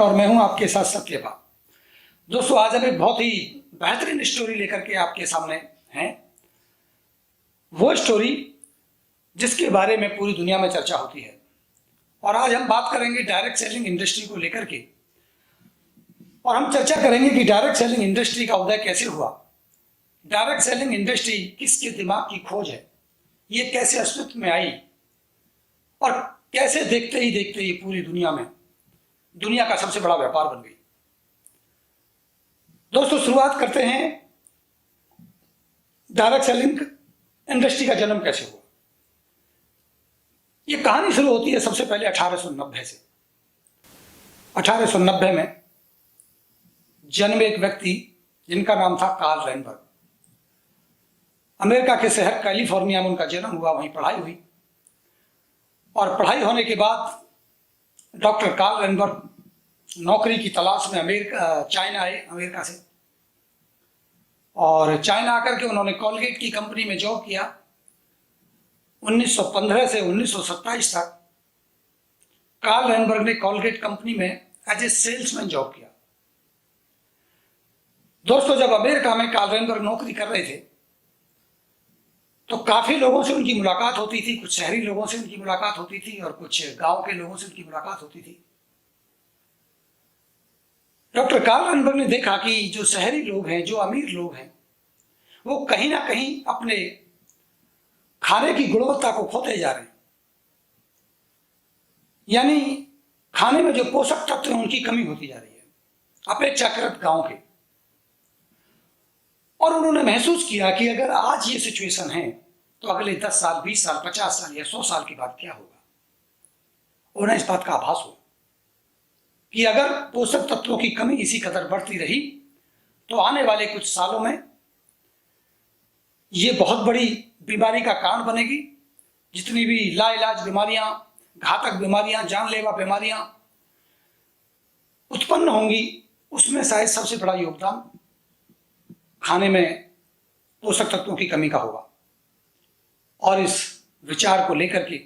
और मैं हूं आपके साथ सत्यपाल। दोस्तों, आज हम एक बहुत ही बेहतरीन स्टोरी लेकर के आपके सामने हैं। वो स्टोरी जिसके बारे में पूरी दुनिया में चर्चा होती है। और आज हम बात करेंगे डायरेक्ट सेलिंग इंडस्ट्री को लेकर के, और हम चर्चा करेंगे कि डायरेक्ट सेलिंग इंडस्ट्री का उदय कैसे हुआ, डायरेक्ट सेलिंग इंडस्ट्री किसके दिमाग की खोज है, ये कैसे अस्तित्व में आई और कैसे देखते ही देखते ये पूरी दुनिया में दुनिया का सबसे बड़ा व्यापार बन गई। दोस्तों, शुरुआत करते हैं डायरेक्ट सेलिंग इंडस्ट्री का जन्म कैसे हुआ। ये कहानी शुरू होती है सबसे पहले 1890 से। 1890 में जन्मे एक व्यक्ति जिनका नाम था कार्ल रेनबर्ग। अमेरिका के शहर कैलिफोर्निया में उनका जन्म हुआ, वहीं पढ़ाई हुई, और पढ़ाई होने के बाद डॉक्टर कार्ल रेनबर्ग नौकरी की तलाश में चाइना आए, अमेरिका से। और चाइना आकर के उन्होंने कॉलगेट की कंपनी में जॉब किया। 1915 से 1927 तक कार्ल रेनबर्ग ने कॉलगेट कंपनी में एज ए सेल्समैन जॉब किया। दोस्तों, जब अमेरिका में कार्ल रेनबर्ग नौकरी कर रहे थे तो काफी लोगों से उनकी मुलाकात होती थी। कुछ शहरी लोगों से उनकी मुलाकात होती थी और कुछ गांव के लोगों से उनकी मुलाकात होती थी। डॉक्टर कार्ल रेनबर्ग ने देखा कि जो शहरी लोग हैं, जो अमीर लोग हैं, वो कहीं ना कहीं अपने खाने की गुणवत्ता को खोते जा रहे हैं। यानी खाने में जो पोषक तत्व हैं उनकी कमी होती जा रही है अपेक्षाकृत गांव के। और उन्होंने महसूस किया कि अगर आज ये सिचुएशन है तो अगले 10 साल, 20 साल, 50 साल या 100 साल के बाद क्या होगा। उन्हें इस बात का आभास हुआ कि अगर पोषक तत्वों की कमी इसी कदर बढ़ती रही तो आने वाले कुछ सालों में ये बहुत बड़ी बीमारी का कारण बनेगी। जितनी भी लाइलाज बीमारियां, घातक बीमारियां, जानलेवा बीमारियां उत्पन्न होंगी, उसमें शायद सबसे बड़ा योगदान खाने में पोषक तत्वों की कमी का होगा। और इस विचार को लेकर के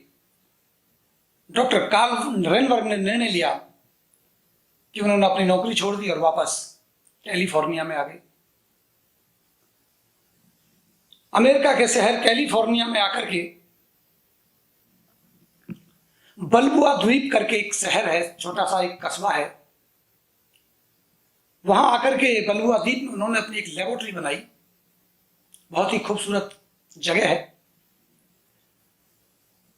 डॉक्टर कार्ल रेनबर्ग ने निर्णय लिया कि उन्होंने अपनी नौकरी छोड़ दी और वापस कैलिफोर्निया में आ गए। अमेरिका के शहर कैलिफोर्निया में आकर के बल्बुआ द्वीप करके एक शहर है, छोटा सा एक कस्बा है। वहां आकर के बल्बुआ द्वीप में उन्होंने अपनी एक लेबोरेटरी बनाई। बहुत ही खूबसूरत जगह है।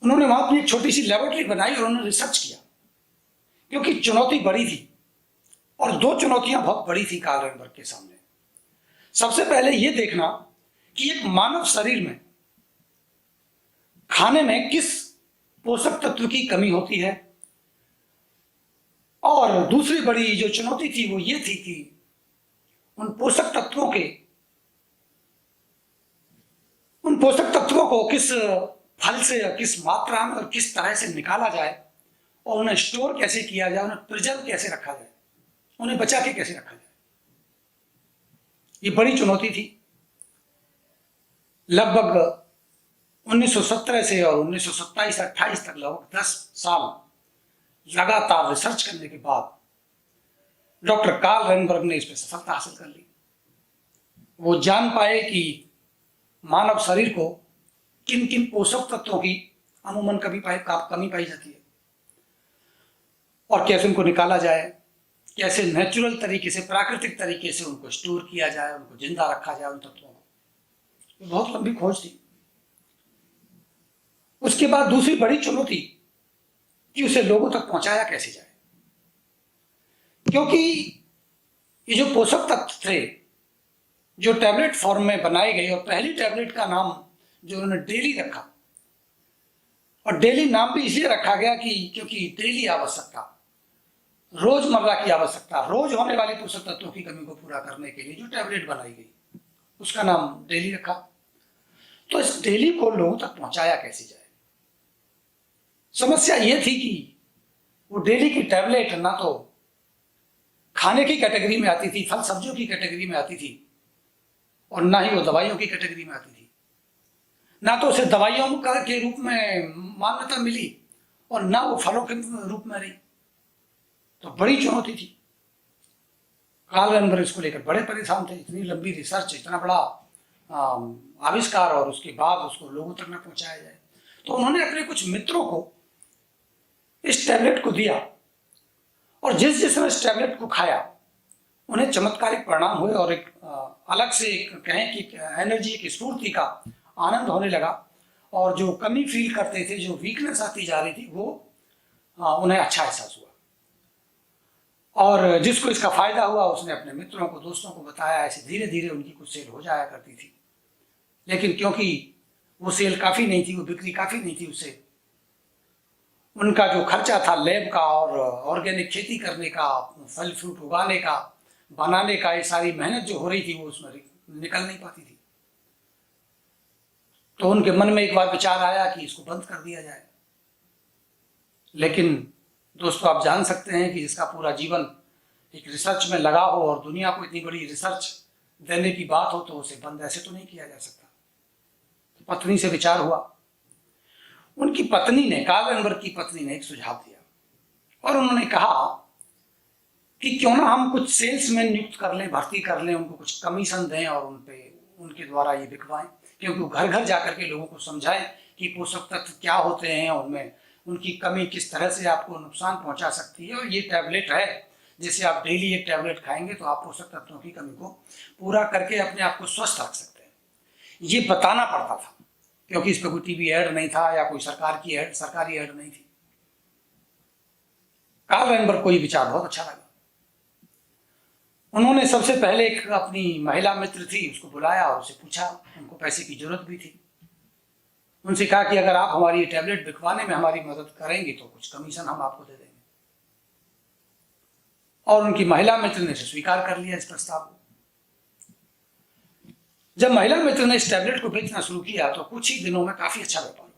उन्होंने वहां अपनी एक छोटी सी लेबोरेटरी बनाई और उन्होंने रिसर्च किया, क्योंकि चुनौती बड़ी थी। और दो चुनौतियां बहुत बड़ी थी कार्ल रेनबर्ग के सामने। सबसे पहले यह देखना कि एक मानव शरीर में खाने में किस पोषक तत्व की कमी होती है, और दूसरी बड़ी जो चुनौती थी वो ये थी कि उन पोषक तत्वों को किस फल से, किस मात्रा में और किस तरह से निकाला जाए, और उन्हें स्टोर कैसे किया जाए, उन्हें प्रिजर्व कैसे रखा जाए, उन्हें बचा के कैसे रखा जाए। ये बड़ी चुनौती थी। लगभग 1917 से और 1927-28 तक लगभग 10 साल लगातार रिसर्च करने के बाद डॉक्टर कार्ल रेनबर्ग ने इस पर सफलता हासिल कर ली। वो जान पाए कि मानव शरीर को किन किन पोषक तत्वों की अमूमन कमी पाई जाती है, और कैसे उनको निकाला जाए, कैसे नेचुरल तरीके से, प्राकृतिक तरीके से उनको स्टोर किया जाए, उनको जिंदा रखा जाए, उन तत्वों को। बहुत लंबी खोज थी। उसके बाद दूसरी बड़ी चुनौती कि उसे लोगों तक पहुंचाया कैसे जाए, क्योंकि ये जो पोषक तत्व थे जो टैबलेट फॉर्म में बनाए गए, और पहली टैबलेट का नाम जो उन्होंने डेली रखा, और डेली नाम भी इसलिए रखा गया कि क्योंकि डेली आवश्यकता, रोजमर्रा की आवश्यकता, रोज होने वाली पोषक तत्वों की कमी को पूरा करने के लिए जो टैबलेट बनाई गई, उसका नाम डेली रखा। तो इस डेली को लोगों तक पहुंचाया कैसे जाए। समस्या यह थी कि वो डेली की टैबलेट ना तो खाने की कैटेगरी में आती थी, फल सब्जियों की कैटेगरी में आती थी, और ना ही वो दवाइयों की कैटेगरी में आती थी। ना तो उसे दवाइयों के रूप में मान्यता मिली, और ना वो फलों के रूप में रही। तो बड़ी चुनौती थी। कार्ल रैनबर्ग इसको लेकर बड़े परेशान थे, इतनी लंबी रिसर्च, इतना बड़ा आविष्कार और उसके बाद उसको लोगों तक न पहुंचाया जाए। तो उन्होंने अपने कुछ मित्रों को इस टैबलेट को दिया और जिस जिसने इस टैबलेट को खाया उन्हें चमत्कारिक परिणाम हुए और एक अलग से कहें कि एनर्जी, की स्फूर्ति का आनंद होने लगा और जो कमी फील करते थे, जो वीकनेस आती जा रही थी, वो उन्हें अच्छा एहसास हुआ। और जिसको इसका फायदा हुआ उसने अपने मित्रों को, दोस्तों को बताया। ऐसे धीरे धीरे उनकी कुछ सेल हो जाया करती थी, लेकिन क्योंकि वो सेल काफ़ी नहीं थी, वो बिक्री काफ़ी नहीं थी, उससे उनका जो खर्चा था लैब का और ऑर्गेनिक खेती करने का, फल फ्रूट उगाने का, बनाने का, ये सारी मेहनत जो हो रही थी वो उसमें निकल नहीं पाती थी। तो उनके मन में एक बार विचार आया कि इसको बंद कर दिया जाए। लेकिन दोस्तों, आप जान सकते हैं कि जिसका पूरा जीवन एक रिसर्च में लगा हो और दुनिया को इतनी बड़ी रिसर्च देने की बात हो, तो उसे बंद ऐसे तो नहीं किया जा सकता। तो पत्नी से विचार हुआ। उनकी पत्नी ने, कार्ल रैनबर्ग की पत्नी ने एक सुझाव दिया और उन्होंने कहा कि क्यों ना हम कुछ सेल्समैन नियुक्त कर लें, भर्ती कर लें, उनको कुछ कमीशन दें और उनके द्वारा ये बिकवाएं, क्योंकि वो घर घर जाकर के लोगों को समझाएं कि पोषक तत्व क्या होते हैं, उनमें उनकी कमी किस तरह से आपको नुकसान पहुंचा सकती है। और ये टैबलेट है, जिसे आप डेली एक टैबलेट खाएंगे तो आप पोषक तत्वों की कमी को पूरा करके अपने आप को स्वस्थ रख सकते हैं। ये बताना पड़ता था, क्योंकि इस पर कोई टीवी ऐड नहीं था या कोई सरकारी ऐड नहीं थी। कार्ल रैनबर्ग को ये विचार बहुत अच्छा लगा। उन्होंने सबसे पहले एक अपनी महिला मित्र थी, उसको बुलाया और उससे पूछा, उनको पैसे की जरूरत भी थी। उनसे कहा कि अगर आप हमारी टैबलेट बिकवाने में हमारी मदद करेंगे तो कुछ कमीशन हम आपको दे देंगे। और उनकी महिला मित्र ने स्वीकार कर लिया इस प्रस्ताव को। जब महिला मित्र ने इस टैबलेट को बेचना शुरू किया तो कुछ ही दिनों में काफी अच्छा व्यापार हुआ।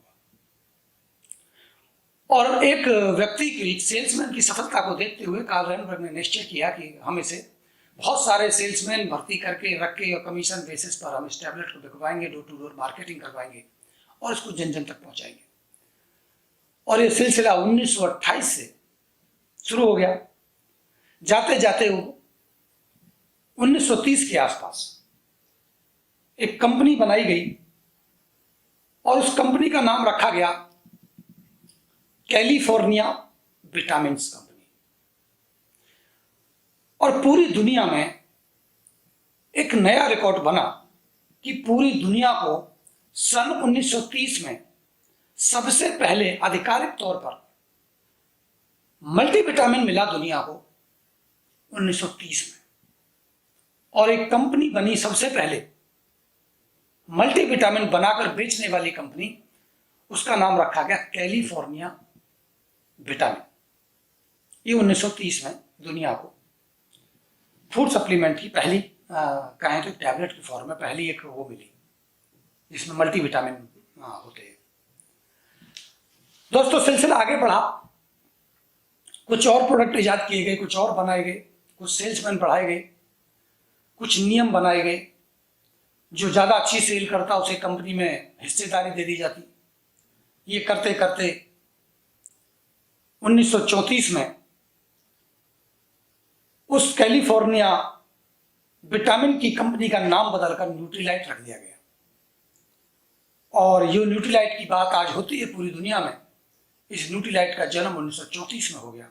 और एक व्यक्ति की, एक सेल्समैन की सफलता को देखते हुए कार्ल रैनबर्ग ने निश्चय किया कि हम इसे बहुत सारे सेल्समैन भर्ती करके रख के और कमीशन बेसिस पर हम इस टैबलेट को बिकवाएंगे, डोर टू डोर मार्केटिंग करवाएंगे और इसको जन जन तक पहुंचाएंगे। और ये सिलसिला 1928 से शुरू हो गया। जाते जाते वो 1930 के आसपास एक कंपनी बनाई गई और उस कंपनी का नाम रखा गया कैलिफोर्निया विटामिन्स कंपनी। और पूरी दुनिया में एक नया रिकॉर्ड बना कि पूरी दुनिया को सन 1930 में सबसे पहले आधिकारिक तौर पर मल्टीविटामिन मिला दुनिया को 1930 में। और एक कंपनी बनी सबसे पहले मल्टीविटामिन बनाकर बेचने वाली कंपनी, उसका नाम रखा गया कैलिफोर्निया विटामिन। ये 1930 में दुनिया को फूड सप्लीमेंट की पहली कहें तो टैबलेट की फॉर्म में पहली एक वो मिली जिसमें मल्टीविटामिन होते हैं। दोस्तों, सिलसिला आगे बढ़ा, कुछ और प्रोडक्ट इजाद किए गए, कुछ और बनाए गए, कुछ सेल्समैन बढ़ाए गए, कुछ नियम बनाए गए। जो ज़्यादा अच्छी सेल करता उसे कंपनी में हिस्सेदारी दे दी जाती। ये करते करते 1934 में उस कैलिफोर्निया विटामिन की कंपनी का नाम बदलकर न्यूट्रीलाइट रख दिया गया। और ये न्यूट्रीलाइट की बात आज होती है पूरी दुनिया में। इस न्यूट्रीलाइट का जन्म 1934 में हो गया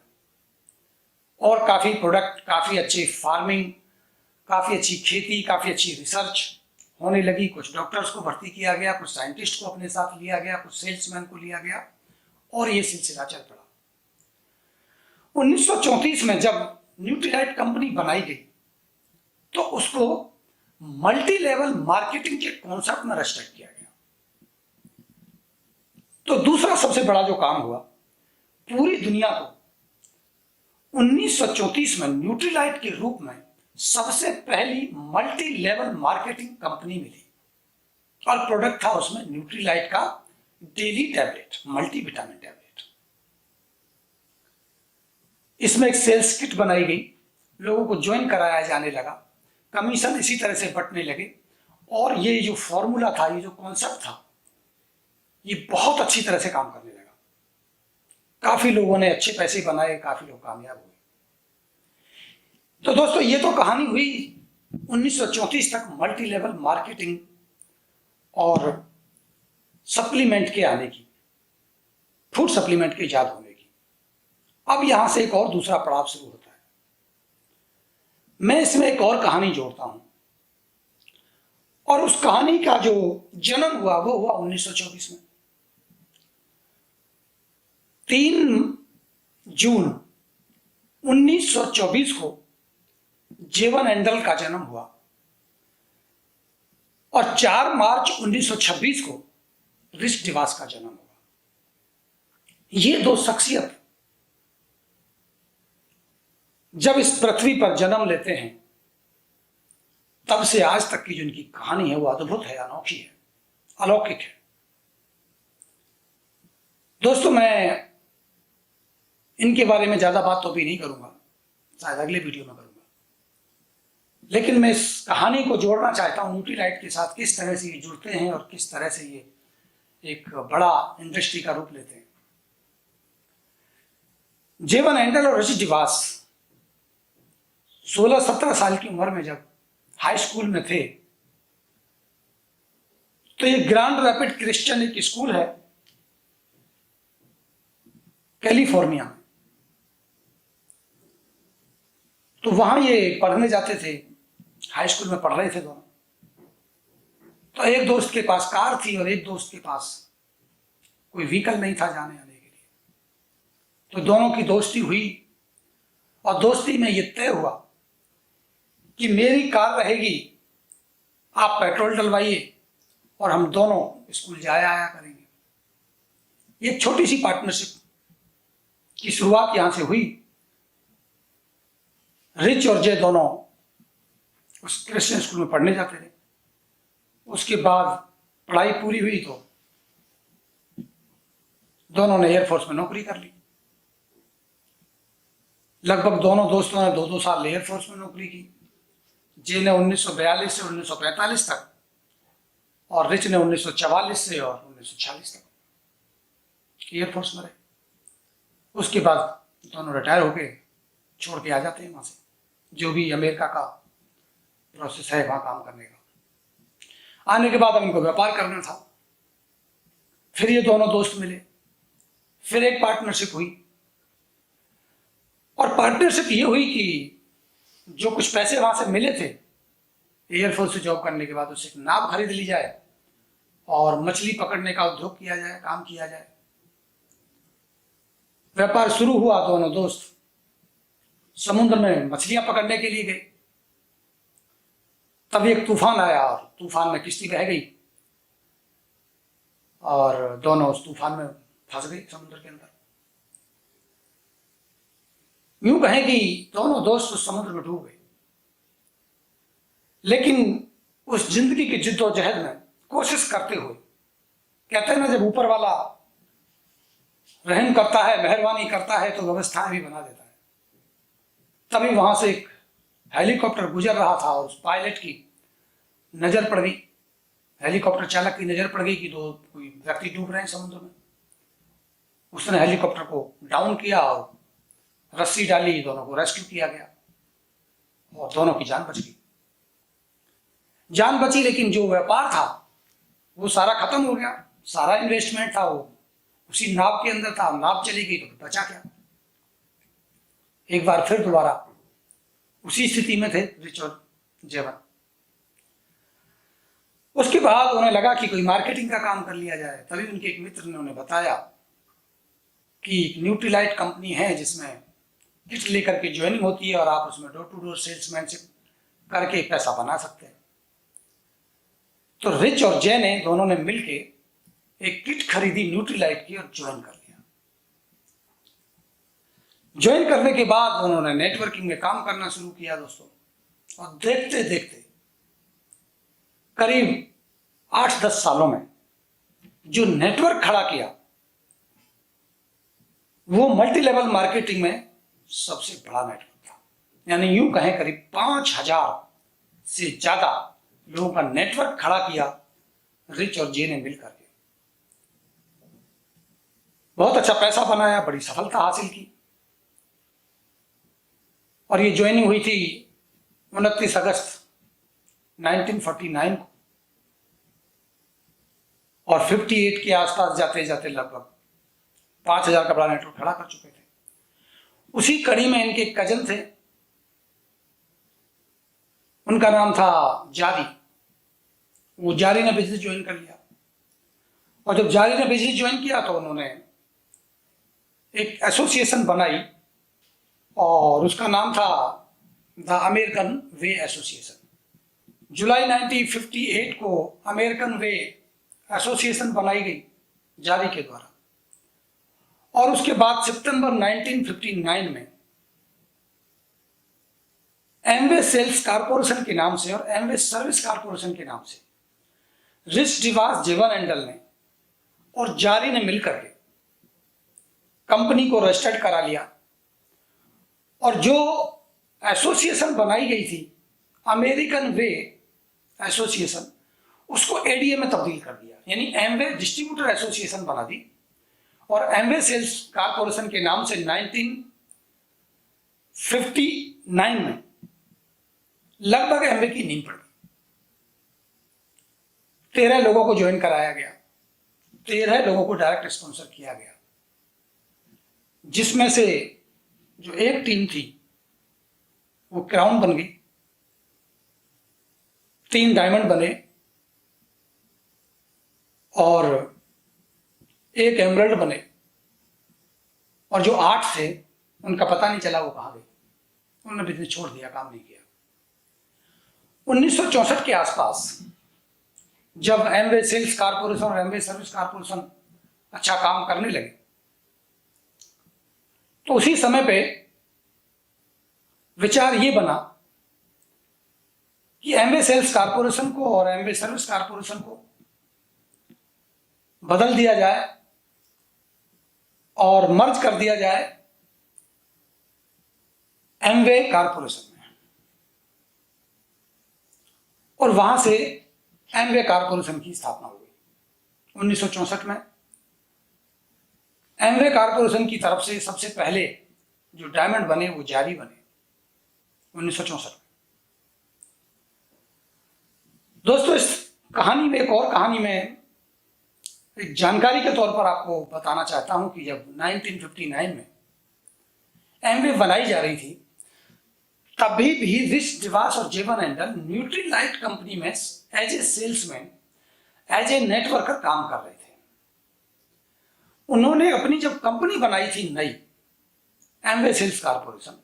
और काफ़ी प्रोडक्ट, काफ़ी अच्छे फार्मिंग, काफ़ी अच्छी खेती, काफ़ी अच्छी रिसर्च होने लगी। कुछ डॉक्टर्स को भर्ती किया गया, कुछ साइंटिस्ट को अपने साथ लिया गया, कुछ सेल्समैन को लिया गया और ये सिलसिला चल पड़ा। 1934 में जब न्यूट्रीलाइट कंपनी बनाई गई तो उसको मल्टी लेवल मार्केटिंग के कॉन्सेप्ट में रजिस्टर किया गया। तो दूसरा सबसे बड़ा जो काम हुआ, पूरी दुनिया को 1934 में न्यूट्रीलाइट के रूप में सबसे पहली मल्टी लेवल मार्केटिंग कंपनी मिली और प्रोडक्ट था उसमें न्यूट्रीलाइट का डेली टैबलेट, मल्टीविटामिन टैबलेट। इसमें एक सेल्स किट बनाई गई, लोगों को ज्वाइन कराया जाने लगा, कमीशन इसी तरह से बंटने लगे और ये जो फॉर्मूला था, ये जो कॉन्सेप्ट था, ये बहुत अच्छी तरह से काम करने लगा। काफी लोगों ने अच्छे पैसे बनाए, काफी लोग कामयाब हुए। तो दोस्तों ये तो कहानी हुई 1934 तक मल्टी लेवल मार्केटिंग और सप्लीमेंट के आने की, फूड सप्लीमेंट के इजाद होने की। अब यहां से एक और दूसरा पड़ाव शुरू होता है। मैं इसमें एक और कहानी जोड़ता हूं, और उस कहानी का जो जन्म हुआ वो हुआ 1924 में। 3 जून 1924 को जेवन एंडल का जन्म हुआ, और 4 मार्च 1926 को रिच डिवास का जन्म हुआ। ये 2 शख्सियत जब इस पृथ्वी पर जन्म लेते हैं, तब से आज तक की जो इनकी कहानी है वो अद्भुत है, अनोखी है, अलौकिक है। दोस्तों मैं इनके बारे में ज्यादा बात तो अभी नहीं करूंगा, शायद अगले वीडियो में करूंगा, लेकिन मैं इस कहानी को जोड़ना चाहता हूं न्यूट्रीलाइट के साथ, किस तरह से ये जुड़ते हैं और किस तरह से ये एक बड़ा इंडस्ट्री का रूप लेते हैं। जेवन एंडल और रिच डिवास 16-17 साल की उम्र में जब हाई स्कूल में थे, तो ये ग्रैंड रैपिड क्रिश्चियन एक स्कूल है कैलिफोर्निया में, तो वहां ये पढ़ने जाते थे, हाई स्कूल में पढ़ रहे थे दोनों। तो एक दोस्त के पास कार थी और एक दोस्त के पास कोई व्हीकल नहीं था जाने आने के लिए। तो दोनों की दोस्ती हुई, और दोस्ती में ये तय हुआ कि मेरी कार रहेगी, आप पेट्रोल डलवाइए और हम दोनों स्कूल जाया आया करेंगे। ये छोटी सी पार्टनरशिप की शुरुआत यहां से हुई। रिच और जे दोनों उस क्रिश्चियन स्कूल में पढ़ने जाते थे। उसके बाद पढ़ाई पूरी हुई तो दोनों ने एयरफोर्स में नौकरी कर ली। लगभग दोनों दोस्तों ने 2-2 साल एयरफोर्स में नौकरी की। जे ने 1942 से 1945 तक, और रिच ने 1944 से और 1946 तक एयरफोर्स में रहे। उसके बाद दोनों रिटायर होके छोड़ के आ जाते हैं वहां से, जो भी अमेरिका का प्रोसेस है वहां काम करने का। आने के बाद अब इनको व्यापार करना था। फिर ये दोनों दोस्त मिले, फिर एक पार्टनरशिप हुई, और पार्टनरशिप ये हुई कि जो कुछ पैसे वहां से मिले थे एयरफोर्स से जॉब करने के बाद, उससे एक नाव खरीद ली जाए और मछली पकड़ने का उद्योग किया जाए, काम किया जाए। व्यापार शुरू हुआ, दोनों दोस्त समुद्र में मछलियां पकड़ने के लिए गए। तब एक तूफान आया और तूफान में किश्ती बह गई, और दोनों उस तूफान में फंस गए समुद्र के अंदर। यूं कहें कि दोनों दोस्त उस समुद्र में डूब गए। लेकिन उस जिंदगी की जिद्दोजहद में कोशिश करते हुए, कहते हैं ना जब ऊपर वाला रहम करता है, मेहरबानी करता है, तो व्यवस्थाएं भी बना देता है। तभी वहां से एक हेलीकॉप्टर गुजर रहा था और उस पायलट की नजर पड़ गई, हेलीकॉप्टर चालक की नजर पड़ गई कि कोई व्यक्ति डूब रहे हैं समुद्र में। उसने हेलीकॉप्टर को डाउन किया और रस्सी डाली, दोनों को रेस्क्यू किया गया और दोनों की जान बच गई। जान बची, लेकिन जो व्यापार था वो सारा खत्म हो गया। सारा इन्वेस्टमेंट था वो उसी नाव के अंदर था, नाव चली गई तो बचा क्या। एक बार फिर दोबारा उसी स्थिति में थे रिच और जेवन। उसके बाद उन्हें लगा कि कोई मार्केटिंग का काम कर लिया जाए। तभी उनके एक मित्र ने उन्हें बताया कि एक न्यूट्रीलाइट कंपनी है जिसमें किट लेकर के ज्वाइनिंग होती है और आप उसमें डोर टू डोर सेल्समैनशिप करके पैसा बना सकते हैं। तो रिच और जे ने दोनों ने मिलके एक किट खरीदी न्यूट्रीलाइट की और ज्वाइन कर लिया। ज्वाइन करने के बाद उन्होंने नेटवर्किंग में काम करना शुरू किया दोस्तों, और देखते देखते करीब 8-10 सालों में जो नेटवर्क खड़ा किया वो मल्टी लेवल मार्केटिंग में सबसे बड़ा नेटवर्क था। यानी यूं कहें करीब 5000 से ज्यादा लोगों का नेटवर्क खड़ा किया रिच और जे ने मिलकर के। बहुत अच्छा पैसा बनाया, बड़ी सफलता हासिल की। और ये ज्वाइनिंग हुई थी 29 अगस्त 1949 को, और 58 के आसपास जाते जाते लगभग 5,000 का बड़ा नेटवर्क खड़ा कर चुके थे। उसी कड़ी में इनके एक कजन थे, उनका नाम था जारी। वो जारी ने बिजनेस ज्वाइन कर लिया, और जब जारी ने बिजनेस ज्वाइन किया तो उन्होंने एक एसोसिएशन बनाई और उसका नाम था द अमेरिकन वे एसोसिएशन। जुलाई 1958 को अमेरिकन वे एसोसिएशन बनाई गई जारी के द्वारा, और उसके बाद सितंबर 1959 में एमवे सेल्स कारपोरेशन के नाम से और एमवे सर्विस कारपोरेशन के नाम से रिच डिवास जेवन एंडल ने और जारी ने मिलकर के कंपनी को रजिस्टर्ड करा लिया, और जो एसोसिएशन बनाई गई थी अमेरिकन वे एसोसिएशन, उसको एडीए में तब्दील कर दिया, यानी एमवे डिस्ट्रीब्यूटर एसोसिएशन बना दी, और एमवे सेल्स कारपोरेशन के नाम से 1959 में लगभग एमवे की नींव पड़ गई। 13 लोगों को ज्वाइन कराया गया, 13 लोगों को डायरेक्ट स्पॉन्सर किया गया, जिसमें से जो एक टीम थी वो क्राउन बन गई, 3 डायमंड बने और 1 एमरल्ड बने, और जो 8 थे उनका पता नहीं चला वो कहाँ गए, उन्होंने बिजनेस छोड़ दिया, काम नहीं किया। 1964 के आसपास जब एमवे सेल्स कारपोरेशन और एमवे सर्विस कारपोरेशन अच्छा काम करने लगे, तो उसी समय पे विचार ये बना कि एमवे सेल्स कारपोरेशन को और एमवे सर्विस कारपोरेशन को बदल दिया जाए और मर्ज कर दिया जाए एमवे कारपोरेशन में, और वहां से एमवे कारपोरेशन की स्थापना हो गई। 1964 में एमवे कारपोरेशन की तरफ से सबसे पहले जो डायमंड बने वो जारी बने 1964 में। दोस्तों, इस कहानी में एक और कहानी में एक जानकारी के तौर पर आपको बताना चाहता हूं कि जब 1959 में एमवे बनाई जा रही थी, तभी भी रिच डिवास और जेवन एंडल न्यूट्रीलाइट कंपनी में as a salesman, as a networker काम कर रहे थे। उन्होंने अपनी जब कंपनी बनाई थी नई एमवे सेल्स कारपोरेशन,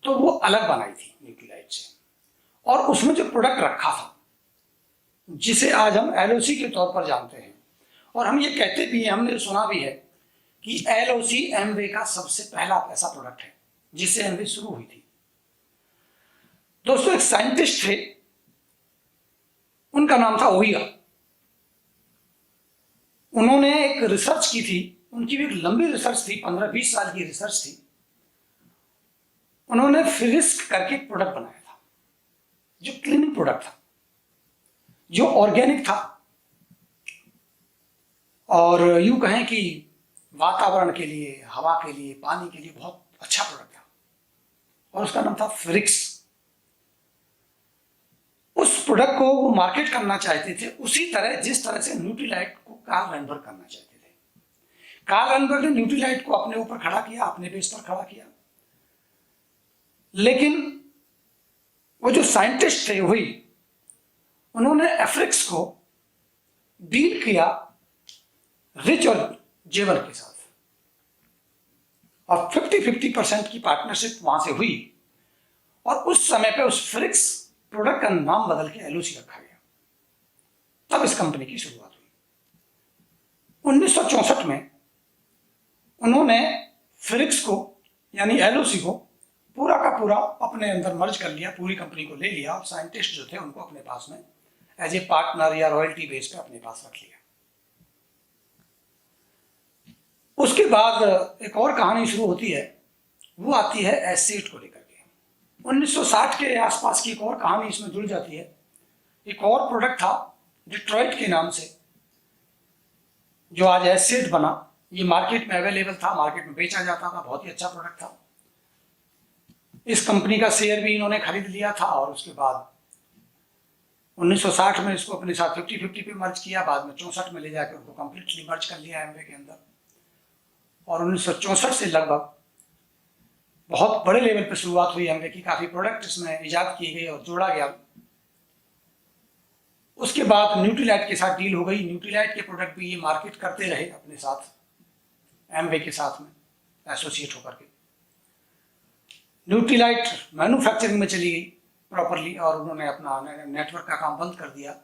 तो वो अलग बनाई थी न्यूट्रीलाइट से, और उसमें जो प्रोडक्ट रखा था जिसे आज हम एलओसी के तौर पर जानते हैं, और हम ये कहते भी हैं, हमने सुना भी है कि एलओसी एमवे का सबसे पहला ऐसा प्रोडक्ट है जिससे एमवे शुरू हुई थी। दोस्तों, एक साइंटिस्ट थे, उनका नाम था ओहिया। उन्होंने एक रिसर्च की थी, उनकी भी एक लंबी रिसर्च थी, 15-20 साल की रिसर्च थी। उन्होंने फिरिस्क करके एक प्रोडक्ट बनाया था जो क्लीनिंग प्रोडक्ट था, जो ऑर्गेनिक था, और यूं कहें कि वातावरण के लिए, हवा के लिए, पानी के लिए बहुत अच्छा प्रोडक्ट था, और उसका नाम था फिरिक्स। उस प्रोडक्ट को वो मार्केट करना चाहते थे उसी तरह जिस तरह से न्यूट्रीलाइट को कार्ल रैनबर्ग करना चाहते थे। कार्ल रैनबर्ग ने न्यूट्रीलाइट को अपने ऊपर खड़ा किया, अपने बेस पर खड़ा किया, लेकिन वो जो साइंटिस्ट थे वही, उन्होंने एफ्रिक्स को डील किया रिच और जेवर के साथ, और 50-50% की पार्टनरशिप वहां से हुई, और उस समय पे उस फ्रिक्स प्रोडक्ट का नाम बदल के एलओसी रखा गया। तब इस कंपनी की शुरुआत हुई। 1964 में उन्होंने फ्रिक्स को यानी एलओसी को पूरा का पूरा अपने अंदर मर्ज कर लिया, पूरी कंपनी को ले लिया, और साइंटिस्ट जो थे उनको अपने पास में एज ए पार्टनर या रॉयल्टी बेस पे अपने पास रख लिया। उसके बाद एक और कहानी शुरू होती है, वो आती है एसेट को लेकर के। 1960 के आसपास की एक और कहानी इसमें जुड़ जाती है। एक और प्रोडक्ट था डिट्रॉइट के नाम से, जो आज एसेट बना। ये मार्केट में अवेलेबल था, मार्केट में बेचा जाता था, बहुत ही अच्छा प्रोडक्ट था। इस कंपनी का शेयर भी इन्होंने खरीद लिया था और उसके बाद 1960 में इसको अपने साथ 50-50 पे मर्ज किया, बाद में 64 में ले जाकर उनको कंप्लीटली मर्ज कर लिया एमवे के अंदर। और 1964 से लगभग बहुत बड़े लेवल पर शुरुआत हुई एमवे की, काफ़ी प्रोडक्ट इसमें इजाद की गई और जोड़ा गया। उसके बाद न्यूट्रीलाइट के साथ डील हो गई, न्यूट्रीलाइट के प्रोडक्ट भी ये मार्केट करते रहे अपने साथ एमवे के साथ में एसोसिएट होकर के। न्यूट्रीलाइट मैन्युफैक्चरिंग में चली गई प्रॉपरली और उन्होंने अपना नेटवर्क का काम बंद कर दिया।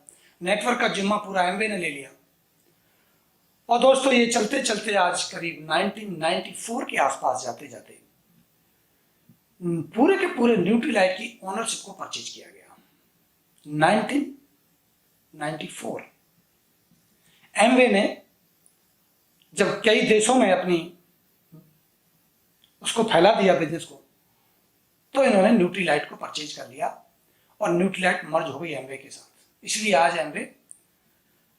नेटवर्क का जिम्मा पूरा एमवे ने ले लिया। और दोस्तों ये चलते चलते आज करीब 1994 के आसपास जाते जाते पूरे के पूरे न्यूट्रीलाइट की ओनरशिप को परचेज किया गया। 1994 एमवे ने जब कई देशों में अपनी उसको फैला दिया बिजनेस को, तो इन्होंने न्यूट्रीलाइट को परचेज कर लिया और न्यूट्रीलाइट मर्ज हो गई एमवे के साथ। इसलिए आज एमवे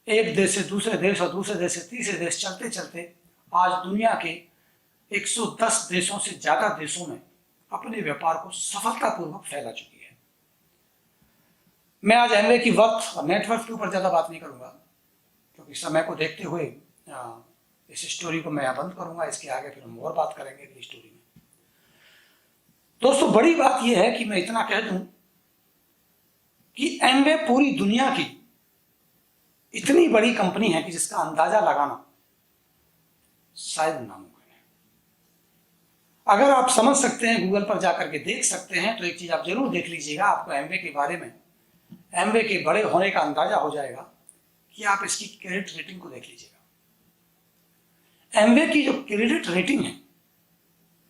एक देश से दूसरे देश और दूसरे देश से तीसरे देश चलते चलते आज दुनिया के 110 देशों से ज्यादा देशों में अपने व्यापार को सफलतापूर्वक फैला चुकी है। मैं आज एमवे की वर्थ और नेटवर्थ के ऊपर ज्यादा बात नहीं करूंगा, क्योंकि समय को देखते हुए इस स्टोरी को मैं बंद करूंगा। इसके आगे फिर हम और बात करेंगे अगली स्टोरी में। दोस्तों बड़ी बात यह है कि मैं इतना कह दूं कि एमवे पूरी दुनिया की इतनी बड़ी कंपनी है कि जिसका अंदाजा लगाना शायद नामुमकिन है। अगर आप समझ सकते हैं, गूगल पर जाकर के देख सकते हैं, तो एक चीज आप जरूर देख लीजिएगा, आपको एमवे के बारे में, एमवे के बड़े होने का अंदाजा हो जाएगा कि आप इसकी क्रेडिट रेटिंग को देख लीजिएगा। एमवे की जो क्रेडिट रेटिंग है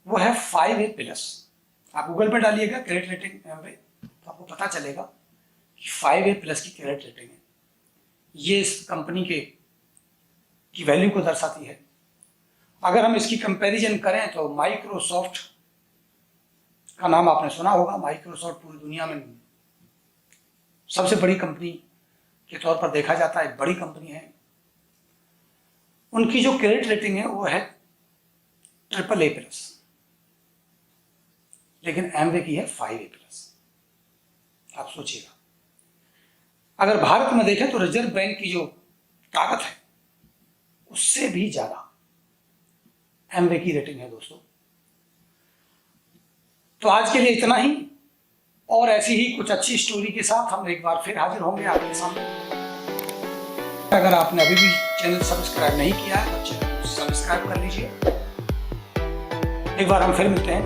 वो है 5A+। आप गूगल पे डालिएगा क्रेडिट रेटिंग एमवे, तो आपको पता चलेगा कि 5A+ की क्रेडिट रेटिंग है। ये इस कंपनी की वैल्यू को दर्शाती है। अगर हम इसकी कंपैरिजन करें तो माइक्रोसॉफ्ट का नाम आपने सुना होगा। माइक्रोसॉफ्ट पूरी दुनिया में सबसे बड़ी कंपनी के तौर पर देखा जाता है, बड़ी कंपनी है। उनकी जो क्रेडिट रेटिंग है वो है AAA+, लेकिन एमवे की है 5A+। आप सोचिएगा, अगर भारत में देखें तो रिजर्व बैंक की जो ताकत है उससे भी ज्यादा एमवे की रेटिंग है दोस्तों। तो आज के लिए इतना ही, और ऐसी ही कुछ अच्छी स्टोरी के साथ हम एक बार फिर हाजिर होंगे आपके सामने। अगर आपने अभी भी चैनल सब्सक्राइब नहीं किया है तो चैनल को सब्सक्राइब कर लीजिए। एक बार हम फिर मिलते हैं।